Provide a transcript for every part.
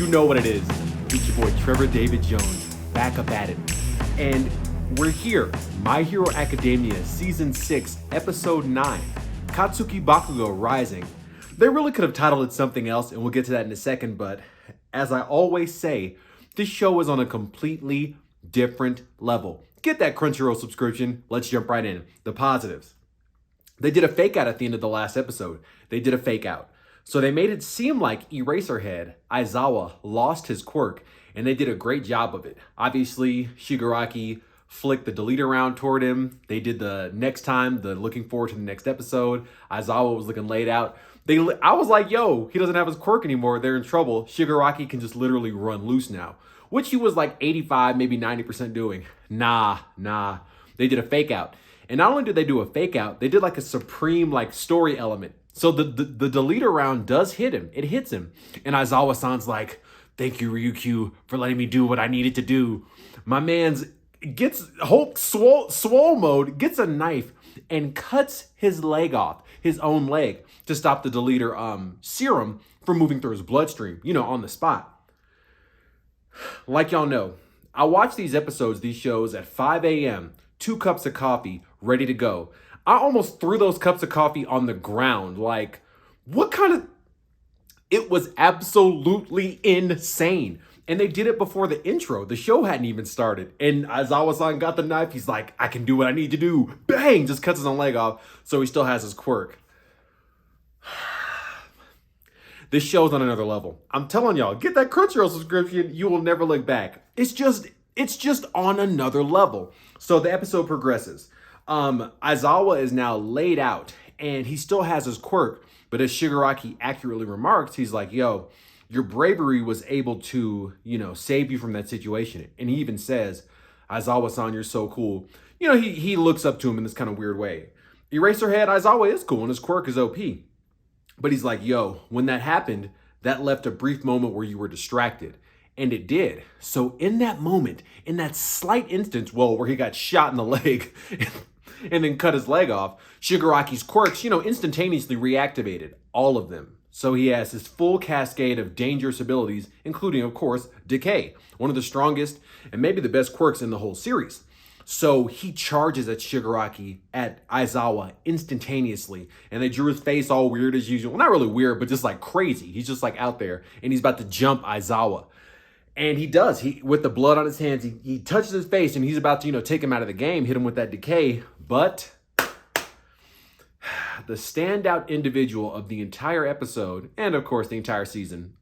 You know what it is. It's your boy Trevor David Jones, back up at it. And we're here, My Hero Academia Season 6, Episode 9, Katsuki Bakugo Rising. They really could have titled it something else, and we'll get to that in a second, but as I always say, this show is on a completely different level. Get that Crunchyroll subscription. Let's jump right in. The positives. They did a fake out at the end of the last episode. They did a fake out. So they made it seem like Eraserhead, Aizawa, lost his quirk, and they did a great job of it. Obviously, Shigaraki flicked the delete around toward him. They did the next time, the looking forward to the next episode. Aizawa was looking laid out. I was like, yo, he doesn't have his quirk anymore. They're in trouble. Shigaraki can just literally run loose now, which he was like 85, maybe 90% doing. Nah. They did a fake out. And not only did they do a fake out, they did like a supreme like story element. So the deleter round does hit him. It hits him. And Aizawa-san's like, thank you, Ryukyu, for letting me do what I needed to do. My man's gets Hulk swole mode, gets a knife and cuts his leg off, his own leg, to stop the deleter serum from moving through his bloodstream, on the spot. Like y'all know, I watch these episodes, these shows at 5 a.m., 2 cups of coffee, ready to go. I almost threw those cups of coffee on the ground. Like, what kind of... It was absolutely insane. And they did it before the intro. The show hadn't even started. And Aizawa-san got the knife. He's like, I can do what I need to do. Bang! Just cuts his own leg off. So he still has his quirk. This show's on another level. I'm telling y'all, get that Crunchyroll subscription. You will never look back. It's just on another level. So the episode progresses. Aizawa is now laid out and he still has his quirk, but as Shigaraki accurately remarks, he's like, yo, your bravery was able to, save you from that situation. And he even says, Aizawa-san, you're so cool. He looks up to him in this kind of weird way. Eraserhead, Aizawa is cool and his quirk is OP. But he's like, yo, when that happened, that left a brief moment where you were distracted. And it did. So in that moment, in that slight instance, where he got shot in the leg and then cut his leg off, Shigaraki's quirks, instantaneously reactivated, all of them. So he has his full cascade of dangerous abilities, including, of course, Decay, one of the strongest and maybe the best quirks in the whole series. So he charges at Shigaraki, at Aizawa, instantaneously. And they drew his face all weird as usual. Well, not really weird, but just like crazy. He's just like out there and he's about to jump Aizawa. And he does. With the blood on his hands, he touches his face and he's about to, take him out of the game, hit him with that decay. But the standout individual of the entire episode, and of course the entire season,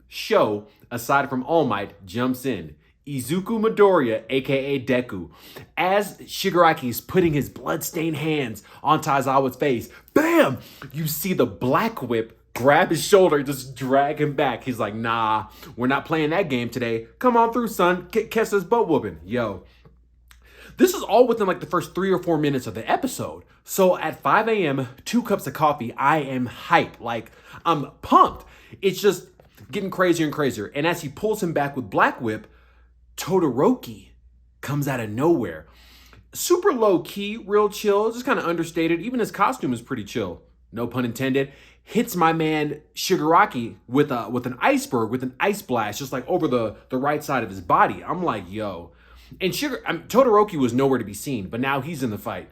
show, aside from All Might, jumps in. Izuku Midoriya, aka Deku. As Shigaraki's putting his bloodstained hands on Aizawa's face, bam! You see the black whip grab his shoulder, just drag him back. He's like, nah, we're not playing that game today. Come on through, son. Catch this butt whooping. Yo. This is all within like the first 3 or 4 minutes of the episode. So at 5 a.m., 2 cups of coffee, I am hype. Like, I'm pumped. It's just getting crazier and crazier. And as he pulls him back with Black Whip, Todoroki comes out of nowhere. Super low key, real chill, just kind of understated. Even his costume is pretty chill. No pun intended. Hits my man Shigaraki with an iceberg, with an ice blast, just like over the right side of his body. I'm like, yo. And Todoroki was nowhere to be seen, but now he's in the fight.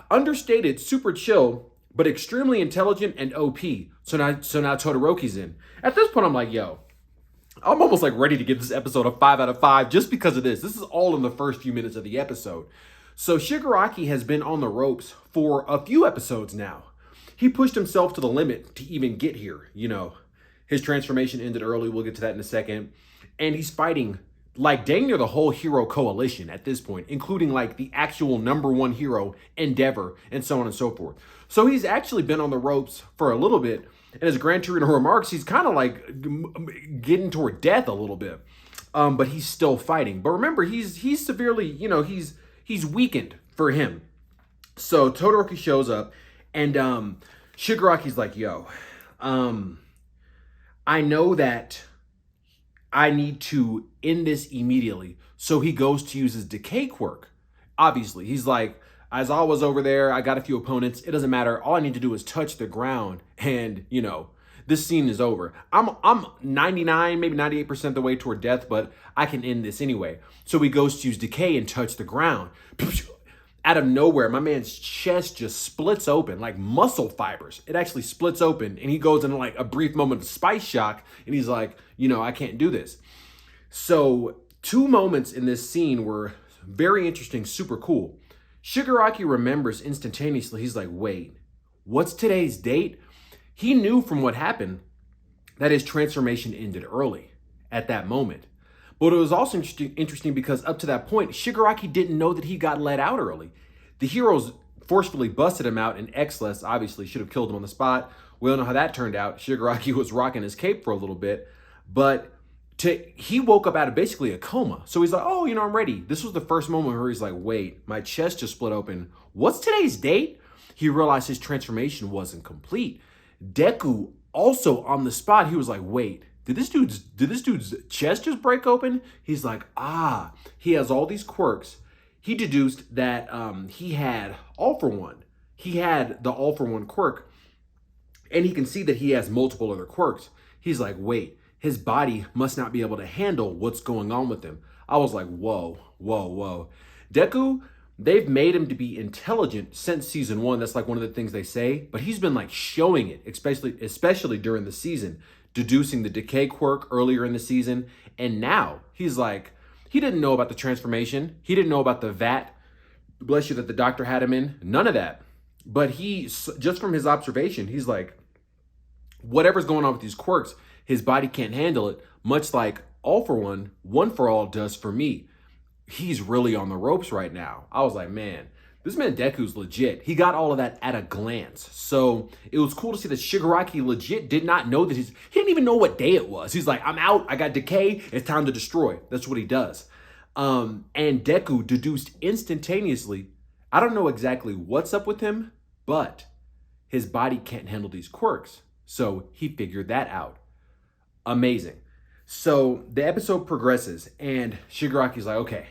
Understated, super chill, but extremely intelligent and OP. So now Todoroki's in. At this point, I'm like, yo, I'm almost like ready to give this episode a 5 out of 5 just because of this. This is all in the first few minutes of the episode. So Shigaraki has been on the ropes for a few episodes now. He pushed himself to the limit to even get here. His transformation ended early. We'll get to that in a second. And he's fighting like dang near the whole hero coalition at this point, including like the actual #1 hero, Endeavor, and so on and so forth. So he's actually been on the ropes for a little bit. And as Gran Torino remarks, he's kind of like getting toward death a little bit. But he's still fighting. But remember, he's severely, he's weakened for him. So Todoroki shows up and Shigaraki's like, yo, I know that I need to end this immediately. So he goes to use his decay quirk. Obviously, he's like, Aizawa's over there. I got a few opponents. It doesn't matter. All I need to do is touch the ground and, this scene is over. I'm 99, maybe 98% the way toward death, but I can end this anyway. So he goes to use decay and touch the ground. Out of nowhere, my man's chest just splits open like muscle fibers. It actually splits open, and he goes into like a brief moment of spice shock, and he's like, I can't do this. So 2 moments in this scene were very interesting, super cool. Shigaraki remembers instantaneously. He's like, wait, what's today's date? He knew from what happened that his transformation ended early at that moment. But it was also interesting because up to that point, Shigaraki didn't know that he got let out early. The heroes forcefully busted him out, and X-Less obviously should have killed him on the spot. We all know how that turned out. Shigaraki was rocking his cape for a little bit, but he woke up out of basically a coma. So he's like, oh, I'm ready. This was the first moment where he's like, wait, my chest just split open. What's today's date? He realized his transformation wasn't complete. Deku also on the spot, he was like, wait, did this dude's chest just break open? He's like, he has all these quirks. He deduced that he had All For One. He had the All For One quirk, and he can see that he has multiple other quirks. He's like, wait, his body must not be able to handle what's going on with him. I was like, whoa. Deku, they've made him to be intelligent since season 1. That's like one of the things they say, but he's been like showing it, especially during the season, deducing the decay quirk earlier in the season. And now he's like, he didn't know about the transformation. He didn't know about the vat, bless you, that the doctor had him in. None of that. But he, just from his observation, he's like, whatever's going on with these quirks, his body can't handle it, much like All For One, One For All does for me. He's really on the ropes right now. I was like, man, this man Deku's legit. He got all of that at a glance. So it was cool to see that Shigaraki legit dhe didn't even know what day it was. He's like, I'm out, I got decay, it's time to destroy. That's what he does. And Deku deduced instantaneously, I don't know exactly what's up with him, but his body can't handle these quirks. So he figured that out. Amazing. So the episode progresses and Shigaraki's like, okay,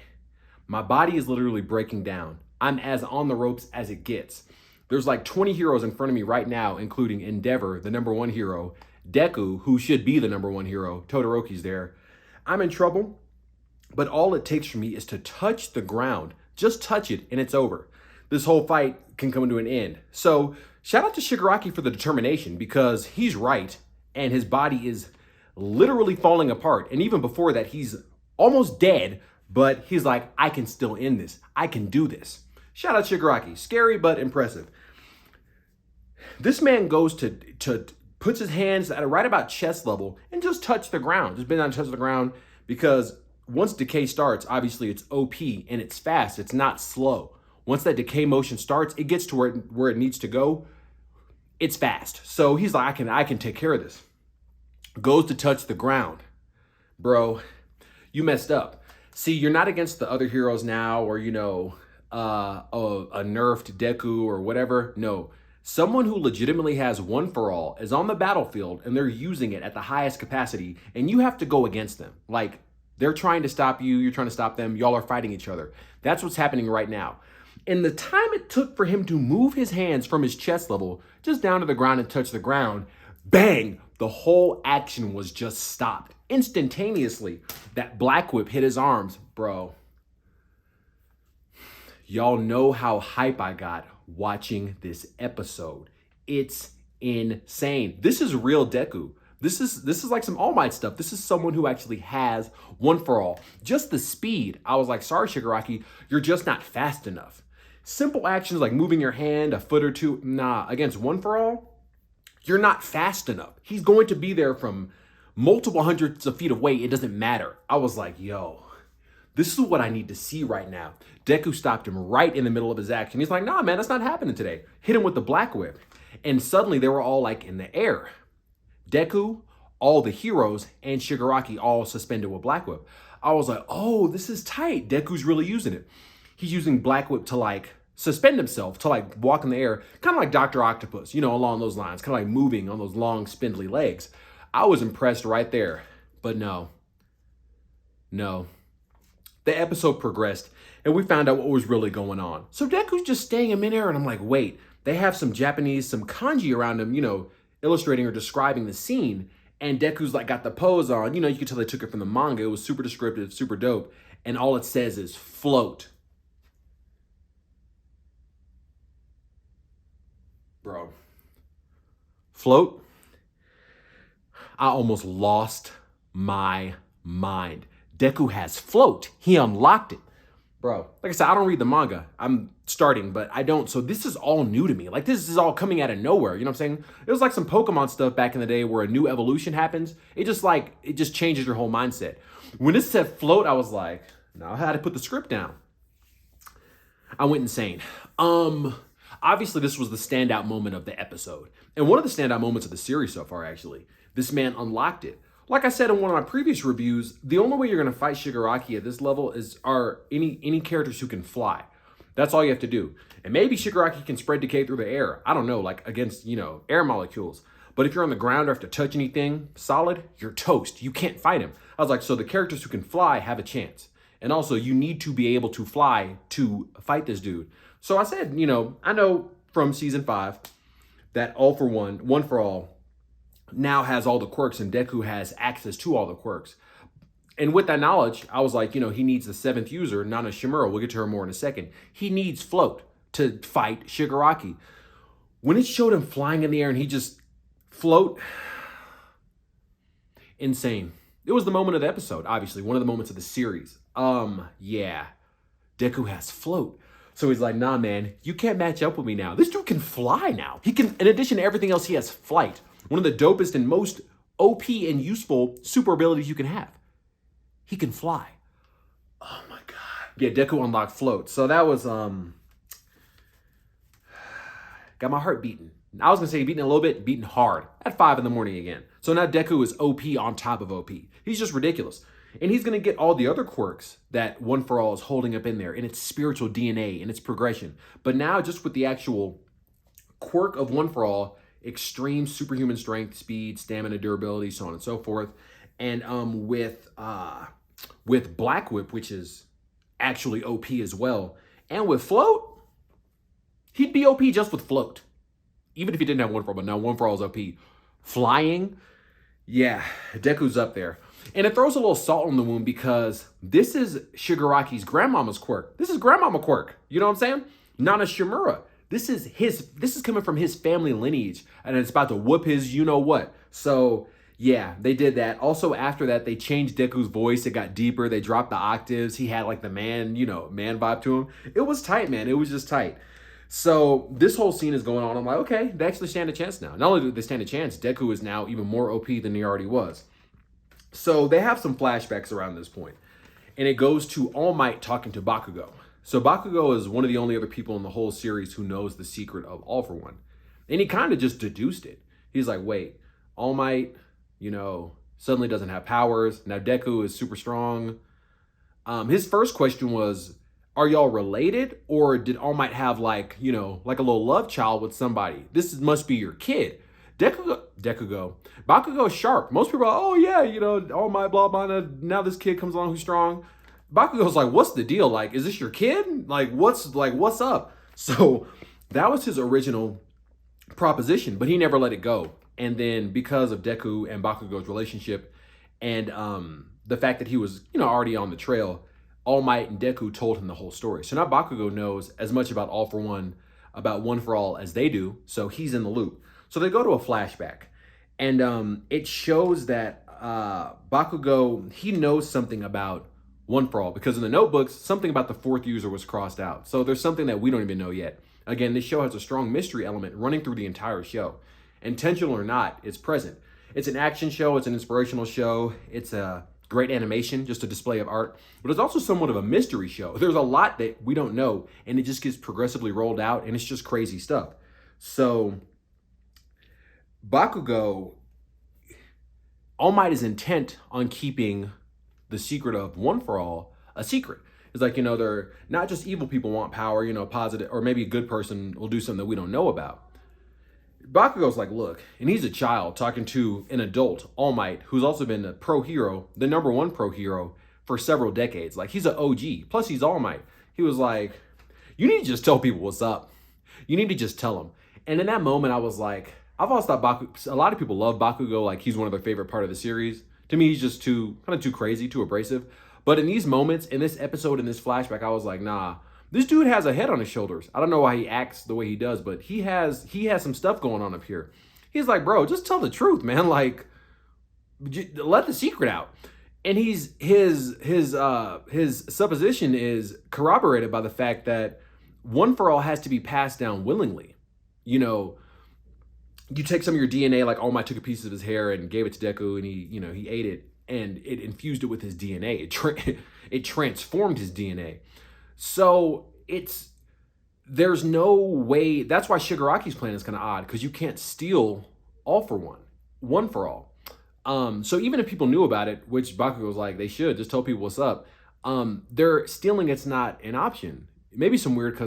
my body is literally breaking down. I'm as on the ropes as it gets. There's like 20 heroes in front of me right now, including Endeavor, the number 1 hero, Deku, who should be the number 1 hero, Todoroki's there. I'm in trouble, but all it takes for me is to touch the ground. Just touch it and it's over. This whole fight can come to an end. So shout out to Shigaraki for the determination, because he's right and his body is literally falling apart. And even before that, he's almost dead, but he's like, I can still end this. I can do this. Shout out Shigaraki. Scary, but impressive. This man goes to puts his hands at right about chest level and just touch the ground. Just bend down and touch the ground, because once decay starts, obviously it's OP and it's fast. It's not slow. Once that decay motion starts, it gets to where it needs to go. It's fast. So he's like, I can take care of this. Goes to touch the ground. Bro, you messed up. See, you're not against the other heroes now, or, a nerfed Deku or whatever. No, someone who legitimately has One For All is on the battlefield and they're using it at the highest capacity, and you have to go against them. Like, they're trying to stop you, you're trying to stop them, y'all are fighting each other. That's what's happening right now. And the time it took for him to move his hands from his chest level just down to the ground and touch the ground, bang, the whole action was just stopped. Instantaneously, that black whip hit his arms. Bro, y'all know how hype I got watching this episode. It's insane. This is real Deku. This is like some All Might stuff. This is someone who actually has One For All. Just the speed. I was like, sorry, Shigaraki, you're just not fast enough. Simple actions like moving your hand a foot or two, nah. Against One For All, you're not fast enough. He's going to be there from multiple hundreds of feet away. It doesn't matter. I was like, yo, this is what I need to see right now. Deku stopped him right in the middle of his action. He's like, nah, man, that's not happening today. Hit him with the black whip. And suddenly they were all like in the air. Deku, all the heroes, and Shigaraki all suspended with black whip. I was like, oh, this is tight. Deku's really using it. He's using black whip to like suspend himself, to like walk in the air, kind of like Dr. Octopus, along those lines, kind of like moving on those long spindly legs. I was impressed right there, but no. The episode progressed and we found out what was really going on. So Deku's just staying in midair, and I'm like, wait, they have some Japanese, some kanji around him, illustrating or describing the scene. And Deku's like got the pose on. You know, you can tell they took it from the manga. It was super descriptive, super dope. And all it says is float. Bro. Float? I almost lost my mind. Deku has float. He unlocked it. Bro, like I said, I don't read the manga. I'm starting, but I don't. So this is all new to me. Like, this is all coming out of nowhere. You know what I'm saying? It was like some Pokemon stuff back in the day where a new evolution happens. It just changes your whole mindset. When it said float, I was like, no, I had to put the script down. I went insane. Obviously, this was the standout moment of the episode. And one of the standout moments of the series so far, actually. This man unlocked it. Like I said in one of my previous reviews, the only way you're going to fight Shigaraki at this level are any characters who can fly. That's all you have to do. And maybe Shigaraki can spread decay through the air. I don't know, like against, air molecules. But if you're on the ground or have to touch anything solid, you're toast. You can't fight him. I was like, so the characters who can fly have a chance. And also, you need to be able to fly to fight this dude. So I said, I know from season 5 that All for One for All, now has all the quirks and Deku has access to all the quirks. And with that knowledge, I was like, he needs the 7th user, Nana Shimura. We'll get to her more in a second. He needs float to fight Shigaraki. When it showed him flying in the air and he just float, insane. It was the moment of the episode, obviously, one of the moments of the series. Yeah, Deku has float. So he's like, nah, man, you can't match up with me now. This dude can fly now. He can, in addition to everything else, he has flight. One of the dopest and most OP and useful super abilities you can have. He can fly. Oh my God. Yeah, Deku unlocked float. So that was, got my heart beating. I was going to say beating a little bit, beating hard at 5 in the morning again. So now Deku is OP on top of OP. He's just ridiculous. And he's going to get all the other quirks that One for All is holding up in there in its spiritual DNA and its progression. But now just with the actual quirk of One for All, extreme superhuman strength, speed, stamina, durability, so on and so forth. And with Black Whip, which is actually OP as well, and with float, he'd be OP just with float. Even if he didn't have One for All, but now One for All is OP. Flying, yeah, Deku's up there. And it throws a little salt in the wound because this is Shigaraki's grandmama's quirk. This is grandmama quirk. You know what I'm saying? Nana Shimura. This is coming from his family lineage, and it's about to whoop his you-know-what. So, yeah, they did that. Also, after that, they changed Deku's voice. It got deeper. They dropped the octaves. He had, like, the man vibe to him. It was tight, man. It was just tight. So, this whole scene is going on. I'm like, okay, they actually stand a chance now. Not only do they stand a chance, Deku is now even more OP than he already was. So, they have some flashbacks around this point. And it goes to All Might talking to Bakugo. So Bakugo is one of the only other people in the whole series who knows the secret of All for One. And he kind of just deduced it. He's like, wait, All Might, suddenly doesn't have powers. Now Deku is super strong. His first question was, are y'all related? Or did All Might have like a little love child with somebody? This must be your kid. Bakugo's sharp. Most people are, oh yeah, All Might, blah, blah, now this kid comes along who's strong. Bakugo's like, what's the deal? Like, is this your kid? What's up? So that was his original proposition, but he never let it go. And then because of Deku and Bakugo's relationship and the fact that he was, already on the trail, All Might and Deku told him the whole story. So now Bakugo knows as much about All for One, about One for All as they do. So he's in the loop. So they go to a flashback and it shows that Bakugo, he knows something about One for All, because in the notebooks, something about the 4th user was crossed out. So there's something that we don't even know yet. Again, this show has a strong mystery element running through the entire show. Intentional or not, it's present. It's an action show. It's an inspirational show. It's a great animation, just a display of art. But it's also somewhat of a mystery show. There's a lot that we don't know, and it just gets progressively rolled out, and it's just crazy stuff. So Bakugo, All Might is intent on keeping the secret of One for All a secret. It's like, they're not just evil people want power, positive, or maybe a good person will do something that we don't know about. Bakugo's like, look, and he's a child talking to an adult, All Might, who's also been a pro hero, the #1 pro hero for several decades. Like, he's an OG, plus he's All Might. He was like, you need to just tell people what's up. You need to just tell them. And in that moment, I was I've always thought a lot of people love Bakugo, like he's one of their favorite part of the series. To me, he's just kind of too crazy, too abrasive. But in these moments, in this episode, in this flashback, I was like, nah, this dude has a head on his shoulders. I don't know why he acts the way he does, but he has some stuff going on up here. He's like, bro, just tell the truth, man. Like, let the secret out. And his supposition is corroborated by the fact that One for All has to be passed down willingly. You know, you take some of your DNA, like All Might took a piece of his hair and gave it to Deku, and he ate it, and it infused it with his DNA. It transformed his DNA. So there's no way. That's why Shigaraki's plan is kind of odd, because you can't steal All for One for All. So even if people knew about it, which Bakugo was like, they should just tell people what's up. They're stealing. It's not an option. Maybe some weird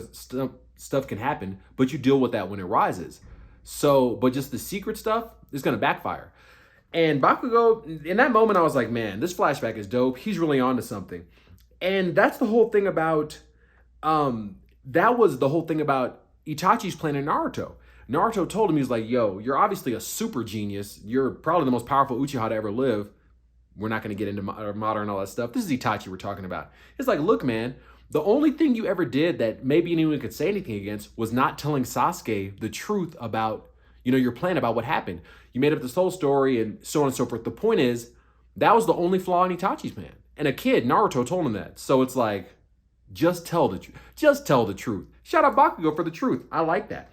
stuff can happen, but you deal with that when it rises. So, but just the secret stuff is going to backfire. And Bakugo, in that moment, I was like, man, this flashback is dope. He's really onto something. And that's the whole thing about, that was the whole thing about Itachi's plan in Naruto. Naruto told him, he was like, yo, you're obviously a super genius. You're probably the most powerful Uchiha to ever live. We're not going to get into modern and all that stuff. This is Itachi we're talking about. It's like, look, man, the only thing you ever did that maybe anyone could say anything against was not telling Sasuke the truth about, your plan about what happened. You made up this whole story and so on and so forth. The point is, that was the only flaw in Itachi's plan. And a kid, Naruto, told him that. So it's like, just tell the truth. Just tell the truth. Shout out Bakugo for the truth. I like that.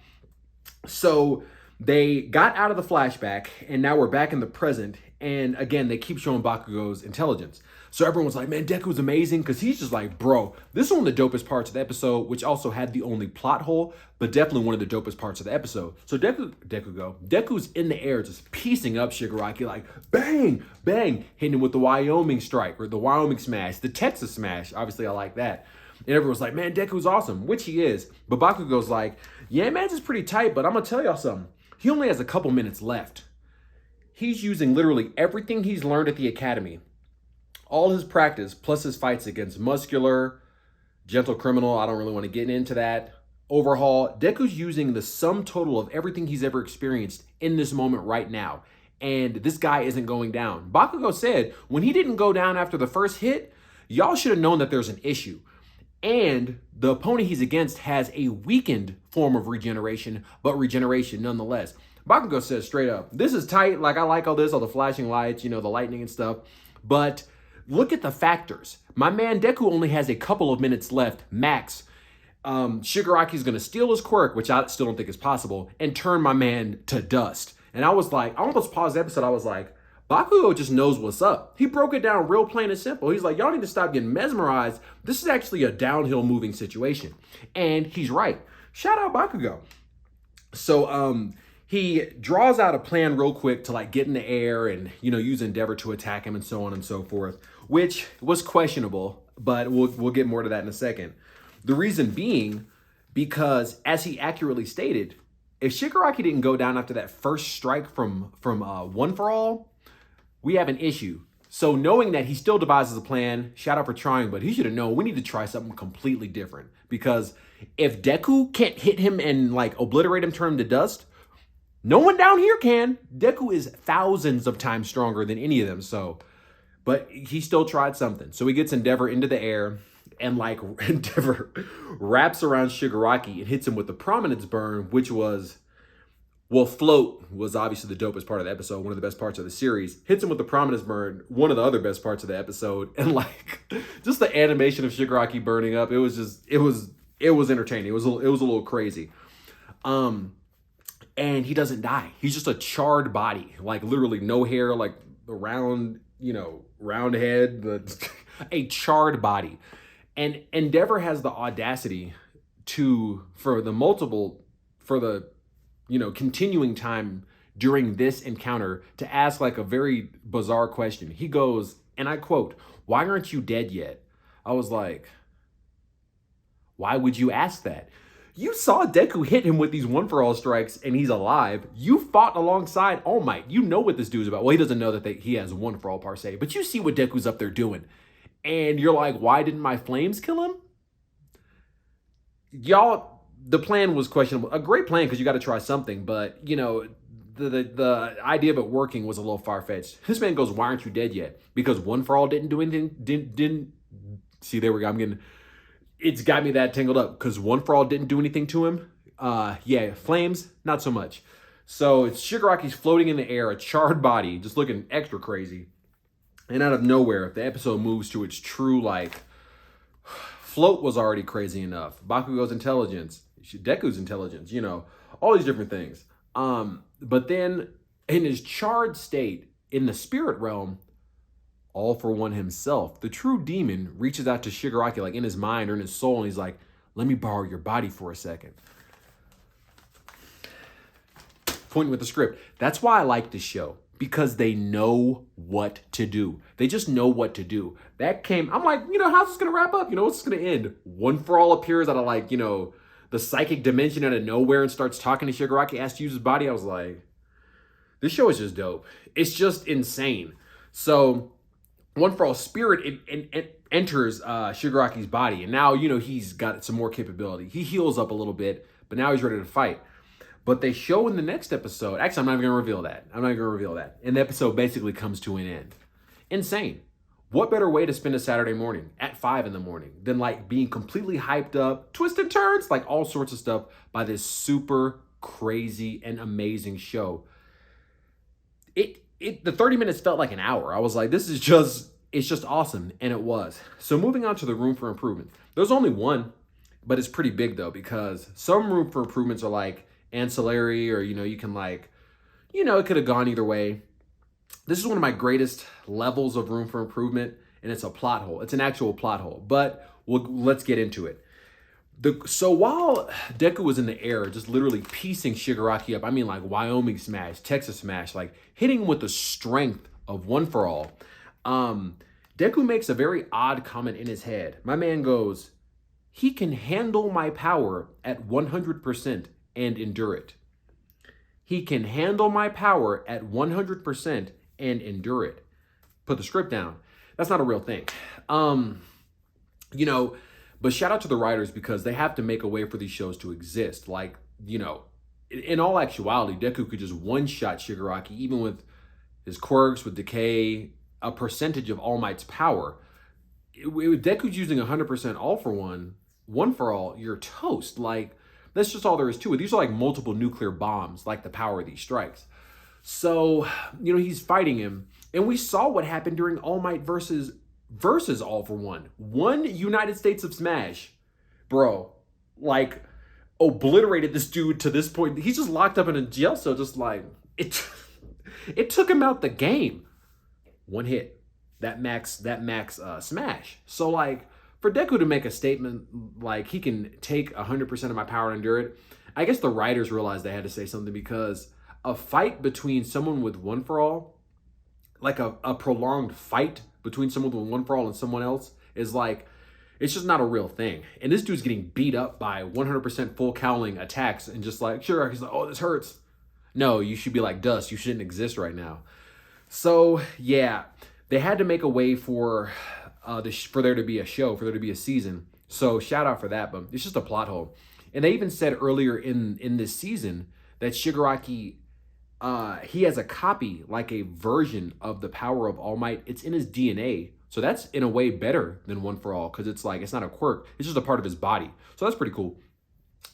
So they got out of the flashback, and now we're back in the present. And again, they keep showing Bakugo's intelligence. So everyone's like, man, Deku's amazing, because he's just like, bro, this is one of the dopest parts of the episode, which also had the only plot hole, but definitely one of the dopest parts of the episode. So Deku's in the air just piecing up Shigaraki, like bang, bang, hitting him with the Wyoming strike or the Wyoming smash, the Texas smash. Obviously, I like that. And everyone's like, man, Deku's awesome, which he is. But Bakugo's like, yeah, man's is pretty tight, but I'm going to tell y'all something. He only has a couple minutes left. He's using literally everything he's learned at the academy, all his practice, plus his fights against Muscular, Gentle Criminal, I don't really want to get into that, Overhaul. Deku's using the sum total of everything he's ever experienced in this moment right now. And this guy isn't going down. Bakugo said, when he didn't go down after the first hit, y'all should have known that there's an issue. And the opponent he's against has a weakened form of regeneration, but regeneration nonetheless. Bakugo says straight up, this is tight. Like, I like all this, all the flashing lights, the lightning and stuff. But look at the factors. My man Deku only has a couple of minutes left, max. Shigaraki's going to steal his quirk, which I still don't think is possible, and turn my man to dust. And I was like, I almost paused the episode. I was like, Bakugo just knows what's up. He broke it down real plain and simple. He's like, y'all need to stop getting mesmerized. This is actually a downhill moving situation. And he's right. Shout out Bakugo. So he draws out a plan real quick to like get in the air and, use Endeavor to attack him and so on and so forth, which was questionable, but we'll get more to that in a second. The reason being, because as he accurately stated, if Shigaraki didn't go down after that first strike from One for All, we have an issue. So knowing that he still devises a plan, shout out for trying, but he should have known we need to try something completely different. Because if Deku can't hit him and like obliterate him, turn him to dust, no one down here can. Deku is thousands of times stronger than any of them. So, but he still tried something. So he gets Endeavor into the air, and like Endeavor wraps around Shigaraki and hits him with the Prominence Burn, which was, well, Float was obviously the dopest part of the episode, one of the best parts of the series. Hits him with the Prominence Burn, one of the other best parts of the episode. And like, just the animation of Shigaraki burning up, it was entertaining. It was a little crazy. And he doesn't die. He's just a charred body, like literally no hair, like the round head, a charred body. And Endeavor has the audacity for the continuing time during this encounter to ask like a very bizarre question. He goes, and I quote, "Why aren't you dead yet?" I was like, why would you ask that? You saw Deku hit him with these One for All strikes and he's alive. You fought alongside All Might. You know what this dude's about. Well, he doesn't know that he has One for All per se, but you see what Deku's up there doing. And you're like, why didn't my flames kill him? Y'all, the plan was questionable. A great plan because you got to try something, but the idea of it working was a little far-fetched. This man goes, "Why aren't you dead yet?" Because One For All didn't do anything. Didn't see, there we go. It's got me that tangled up because One For All didn't do anything to him. Yeah, flames, not so much. So it's Shigaraki's floating in the air, a charred body, just looking extra crazy. And out of nowhere, the episode moves to its true, like, float was already crazy enough. Bakugo's intelligence, Deku's intelligence, all these different things. But then in his charred state, in the spirit realm, All For One himself, the true demon, reaches out to Shigaraki, like in his mind or in his soul, and he's like, "Let me borrow your body for a second." Pointing with the script. That's why I like this show, because they know what to do. They just know what to do. I'm like, how's this gonna wrap up? What's this gonna end? One For All appears out of like, the psychic dimension out of nowhere and starts talking to Shigaraki, asks to use his body. I was like, this show is just dope. It's just insane. So One For All spirit it enters Shigaraki's body, and now he's got some more capability. He heals up a little bit, but now he's ready to fight. But they show in the next episode, actually, I'm not even going to reveal that. And the episode basically comes to an end. Insane. What better way to spend a Saturday morning at 5 in the morning than like being completely hyped up, twisted turns, like all sorts of stuff by this super crazy and amazing show. The 30 minutes felt like an hour. I was like, it's just awesome. And it was. So moving on to the room for improvement. There's only one, but it's pretty big though, because some room for improvements are like ancillary, or you can like, it could have gone either way. This is one of my greatest levels of room for improvement, and it's a plot hole. It's an actual plot hole, but let's get into it. So while Deku was in the air, just literally piecing Shigaraki up, I mean like Wyoming smash, Texas smash, like hitting him with the strength of One For All, Deku makes a very odd comment in his head. My man goes, "He can handle my power at 100% and endure it." He can handle my power at 100% and endure it. Put the script down. That's not a real thing. But shout out to the writers, because they have to make a way for these shows to exist. Like, in all actuality, Deku could just one-shot Shigaraki, even with his quirks, with decay, a percentage of All Might's power. If Deku's using 100% All For One, One For All, you're toast. Like, that's just all there is to it. These are like multiple nuclear bombs, like the power of these strikes. So, he's fighting him. And we saw what happened during All Might versus All For One. One United States of Smash, bro, like obliterated this dude to this point. He's just locked up in a jail cell, just like, it took him out the game. One hit. That max smash. So like, for Deku to make a statement like he can take 100% of my power and endure it, I guess the writers realized they had to say something, because a fight between someone with One For All, like a prolonged fight between someone with One For All and someone else, is like, it's just not a real thing. And this dude's getting beat up by 100% full cowling attacks, and just like, sure, he's like, "Oh, this hurts." No, you should be like dust. You shouldn't exist right now. So yeah, they had to make a way for there to be a show, for there to be a season. So shout out for that, but it's just a plot hole. And they even said earlier in this season that Shigaraki, he has a copy, like a version of the power of All Might. It's in his DNA. So that's in a way better than One For All, because it's like, it's not a quirk. It's just a part of his body. So that's pretty cool.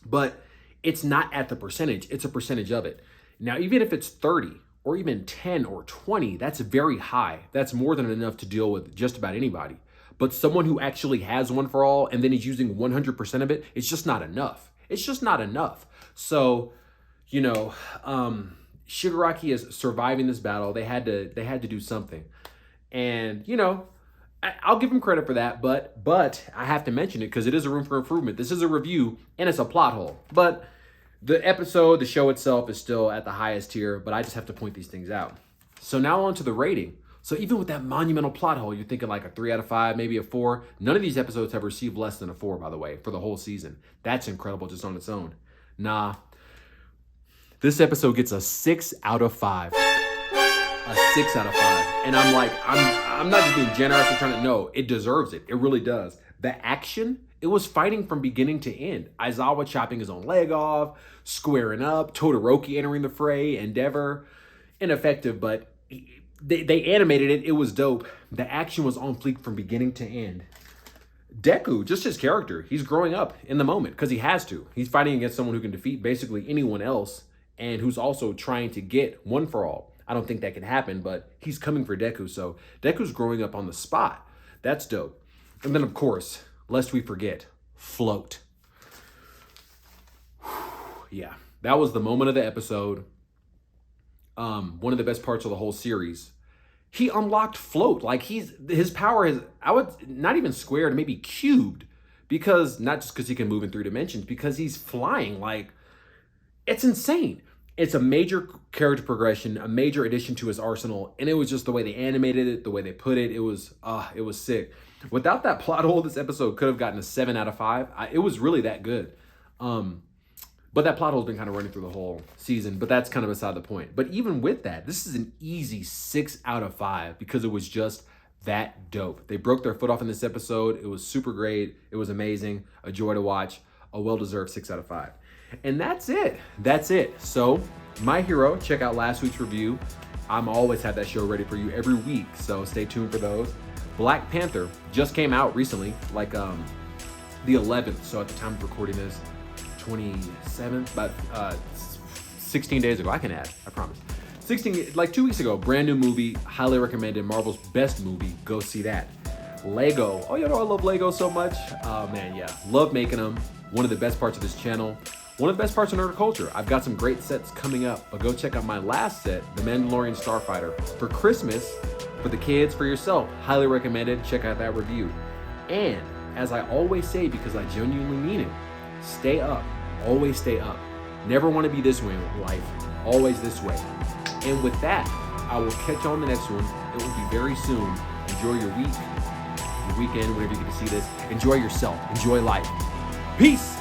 But it's not at the percentage. It's a percentage of it. Now, even if it's 30 or even 10 or 20, that's very high. That's more than enough to deal with just about anybody. But someone who actually has One For All and then he's using 100% of it, it's just not enough. It's just not enough. So, Shigaraki is surviving this battle. They had to do something. And, I'll give him credit for that, but I have to mention it because it is a room for improvement. This is a review and it's a plot hole. But the show itself is still at the highest tier, but I just have to point these things out. So now on to the rating. So even with that monumental plot hole, you're thinking like a 3 out of 5, maybe a 4. None of these episodes have received less than a 4, by the way, for the whole season. That's incredible just on its own. Nah. This episode gets a 6 out of 5. A 6 out of 5. And I'm like, I'm not just being generous or trying to, no, it deserves it. It really does. The action It was fighting from beginning to end. Aizawa chopping his own leg off, squaring up, Todoroki entering the fray, Endeavor. Ineffective, but they animated it. It was dope. The action was on fleek from beginning to end. Deku, just his character, he's growing up in the moment because he has to. He's fighting against someone who can defeat basically anyone else and who's also trying to get one for all. I don't think that can happen, but he's coming for Deku. So Deku's growing up on the spot. That's dope. And then, of course, lest we forget, Float. Yeah, that was the moment of the episode. One of the best parts of the whole series. He unlocked Float. Like his power is, I would not even squared, maybe cubed, because not just because he can move in 3 dimensions, because he's flying. Like, it's insane. It's a major character progression, a major addition to his arsenal, and it was just the way they animated it, the way they put it. It was sick. Without that plot hole, this episode could have gotten a 7 out of 5. It was really that good. But that plot hole's been kind of running through the whole season, but that's kind of beside the point. But even with that, this is an easy 6 out of 5 because it was just that dope. They broke their foot off in this episode. It was super great. It was amazing. A joy to watch. A well-deserved 6 out of 5. And that's it. That's it. So, My Hero, check out last week's review. I'm always have that show ready for you every week, so stay tuned for those. Black Panther just came out recently, like the 11th. So at the time of recording this, 27th, about 16 days ago. I can add, I promise. 2 weeks ago, brand new movie, highly recommended, Marvel's best movie. Go see that. Lego. Oh, you know I love Lego so much. Oh man, yeah, love making them. One of the best parts of this channel. One of the best parts of nerd culture. I've got some great sets coming up, but go check out my last set, The Mandalorian Starfighter. For Christmas, for the kids, for yourself, highly recommended. Check out that review. And as I always say, because I genuinely mean it, stay up. Always stay up. Never want to be this way in life. Always this way. And with that, I will catch you on the next one. It will be very soon. Enjoy your week, your weekend, whenever you get to see this. Enjoy yourself. Enjoy life. Peace.